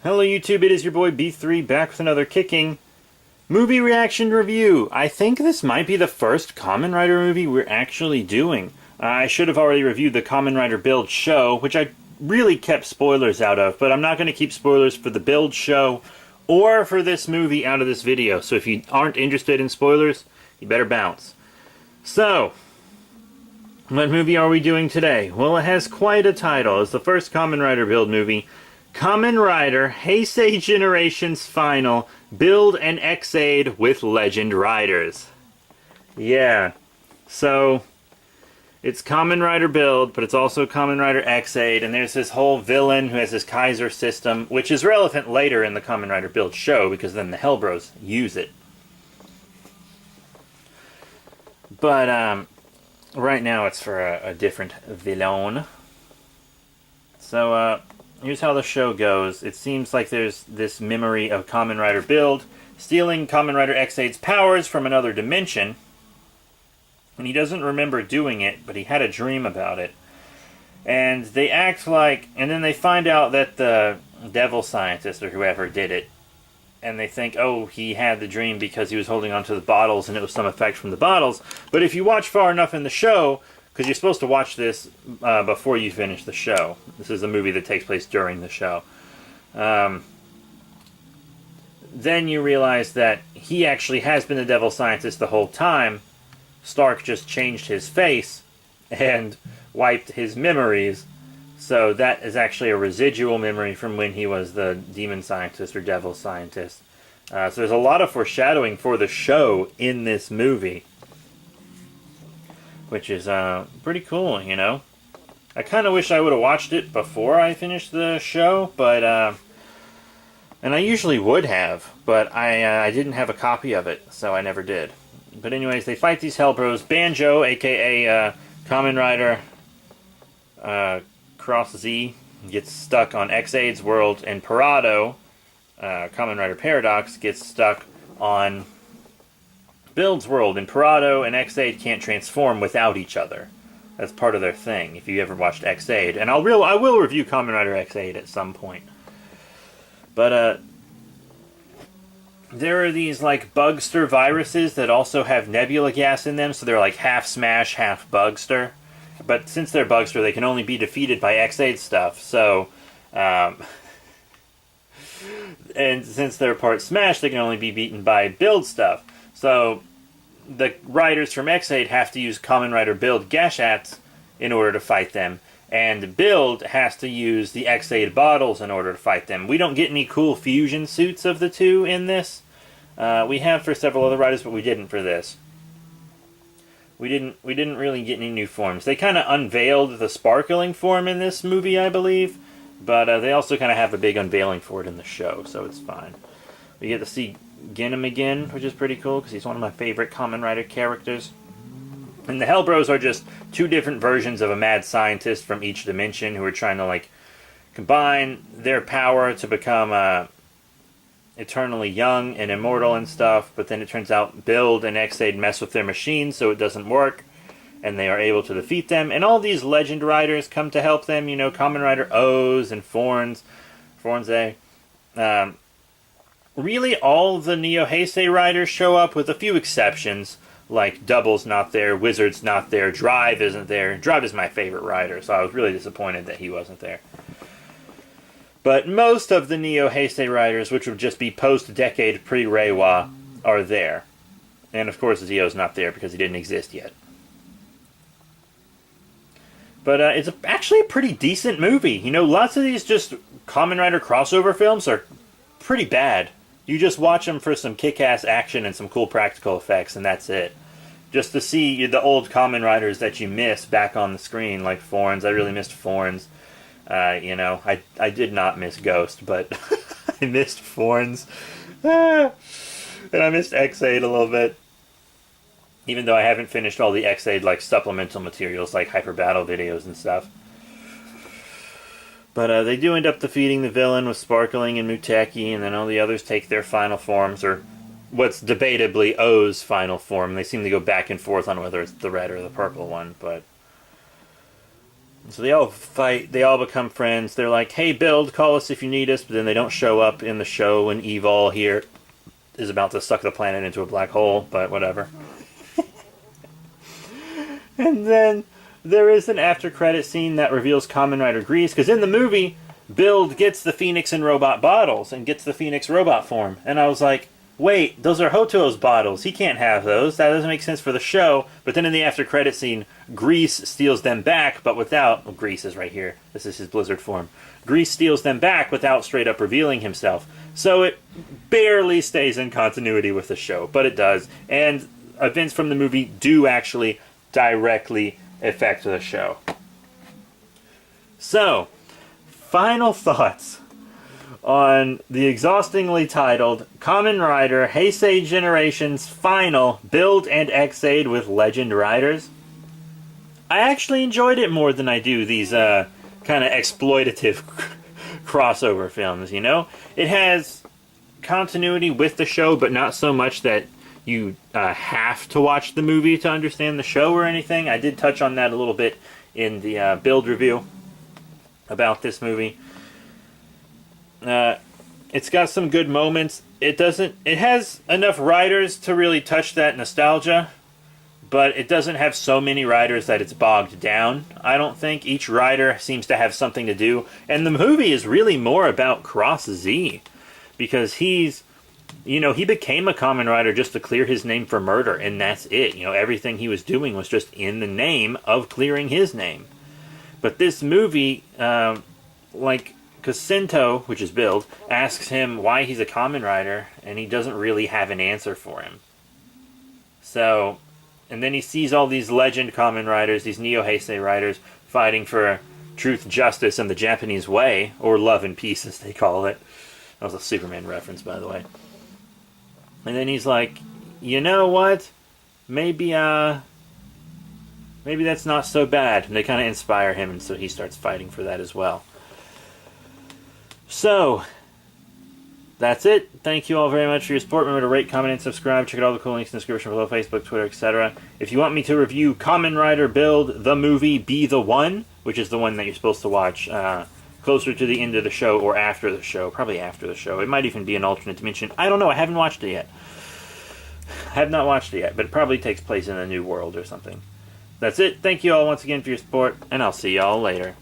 Hello YouTube, it is your boy B3 back with another kicking movie reaction review. I think this might be the first Kamen Rider movie we're actually doing. I should have already reviewed the Kamen Rider Build show, which I really kept spoilers out of, but I'm not going to keep spoilers for the Build show or for this movie out of this video. So if you aren't interested in spoilers, you better bounce. So, what movie are we doing today? Well, it has quite a title. It's the first Kamen Rider Build movie. Kamen Rider Heisei Generation's Final Build and X-Aid with Legend Riders. Yeah, so it's Kamen Rider Build, but it's also Kamen Rider X-Aid, and there's this whole villain who has this Kaiser system, which is relevant later in the Kamen Rider Build show, because then the Hellbros use it. But, right now it's for a different villain. So, here's how the show goes. It seems like there's this memory of Kamen Rider Build stealing Kamen Rider X-Aid's powers from another dimension. And he doesn't remember doing it, but he had a dream about it. And they act like... And then they find out that the devil scientist or whoever did it. And they think, oh, he had the dream because he was holding onto the bottles and it was some effect from the bottles. But if you watch far enough in the show... Because you're supposed to watch this before you finish the show. This is a movie that takes place during the show. Then you realize that he actually has been the devil scientist the whole time. Stark just changed his face and wiped his memories. So that is actually a residual memory from when he was the demon scientist or devil scientist. So there's a lot of foreshadowing for the show in this movie. Which is pretty cool, you know. I kind of wish I would have watched it before I finished the show, but and I usually would have, but I didn't have a copy of it, so I never did. But anyways, they fight these Hellbros. Banjo, aka Kamen Rider Cross Z, gets stuck on X-Aid's world, and Parado, Kamen Rider Paradox, gets stuck on Build's world, and Parado and X-Aid can't transform without each other. That's part of their thing, if you ever watched X-Aid. And I will review Kamen Rider X-Aid at some point. But, there are these, like, Bugster viruses that also have nebula gas in them, so they're like half Smash, half Bugster. But since they're Bugster, they can only be defeated by X-Aid stuff, so, and since they're part Smash, they can only be beaten by Build stuff. So, the riders from X-Aid have to use Kamen Rider Build Gashats in order to fight them. And Build has to use the X-Aid bottles in order to fight them. We don't get any cool fusion suits of the two in this. We have for several other riders, but we didn't for this. We didn't really get any new forms. They kind of unveiled the sparkling form in this movie, I believe. But they also kind of have a big unveiling for it in the show, so it's fine. We get to see Genom again, which is pretty cool, because he's one of my favorite Kamen Rider characters. And the Hellbros are just two different versions of a mad scientist from each dimension who are trying to, like, combine their power to become eternally young and immortal and stuff, but then it turns out Build and X-Aid mess with their machines, so it doesn't work, and they are able to defeat them. And all these Legend Riders come to help them, you know, Kamen Rider O's and Fornze. Really, all the Neo Heisei riders show up, with a few exceptions, like Double's not there, Wizard's not there, Drive isn't there. Drive is my favorite rider, so I was really disappointed that he wasn't there. But most of the Neo Heisei riders, which would just be post-decade pre-Reiwa, are there. And of course Zio's not there because he didn't exist yet. But it's actually a pretty decent movie. You know, lots of these just Kamen Rider crossover films are pretty bad. You just watch them for some kick-ass action and some cool practical effects, and that's it. Just to see the old Kamen Riders that you miss back on the screen, like Fornze. I really missed Fornze. You know, I did not miss Ghost, but I missed Fornze. And I missed X-Aid a little bit. Even though I haven't finished all the X-Aid, like, supplemental materials, like Hyper Battle videos and stuff. But they do end up defeating the villain with Sparkling and Muteki, and then all the others take their final forms, or what's debatably O's final form. They seem to go back and forth on whether it's the red or the purple one, but So they all fight, they all become friends. They're like, hey, Build, call us if you need us, but then they don't show up in the show, and Evil here is about to suck the planet into a black hole, but whatever. And then there is an after-credit scene that reveals Kamen Rider Grease, because in the movie, Build gets the Phoenix in robot bottles and gets the Phoenix robot form. And I was like, wait, those are Hoto's bottles. He can't have those. That doesn't make sense for the show. But then in the after-credit scene, Grease steals them back, but without... Well, Grease is right here. This is his Blizzard form. Grease steals them back without straight up revealing himself. So it barely stays in continuity with the show, but it does. And events from the movie do actually directly affect the show. So, final thoughts on the exhaustingly titled Kamen Rider Heisei Generation's final Build and X-Aid with Legend Riders. I actually enjoyed it more than I do these kind of exploitative crossover films, you know? It has continuity with the show, but not so much that you have to watch the movie to understand the show or anything. I did touch on that a little bit in the Build review about this movie. It's got some good moments. It has enough writers to really touch that nostalgia, but it doesn't have so many writers that it's bogged down. I don't think each writer seems to have something to do, and the movie is really more about Cross Z, because he became a Kamen Rider just to clear his name for murder, and that's it. You know, everything he was doing was just in the name of clearing his name. But this movie, because Sento, which is Build, asks him why he's a Kamen Rider, and he doesn't really have an answer for him. So, and then he sees all these legend Kamen Riders, these Neo Heisei Riders, fighting for truth, justice, and the Japanese way, or love and peace as they call it. That was a Superman reference, by the way. And then he's like, you know what? Maybe that's not so bad. And they kind of inspire him, and so he starts fighting for that as well. So, that's it. Thank you all very much for your support. Remember to rate, comment, and subscribe. Check out all the cool links in the description below: Facebook, Twitter, etc. If you want me to review Kamen Rider Build, the movie, Be the One, which is the one that you're supposed to watch closer to the end of the show or after the show. Probably after the show. It might even be an alternate dimension. I don't know. I haven't watched it yet. I have not watched it yet, but it probably takes place in a new world or something. That's it. Thank you all once again for your support, and I'll see y'all later.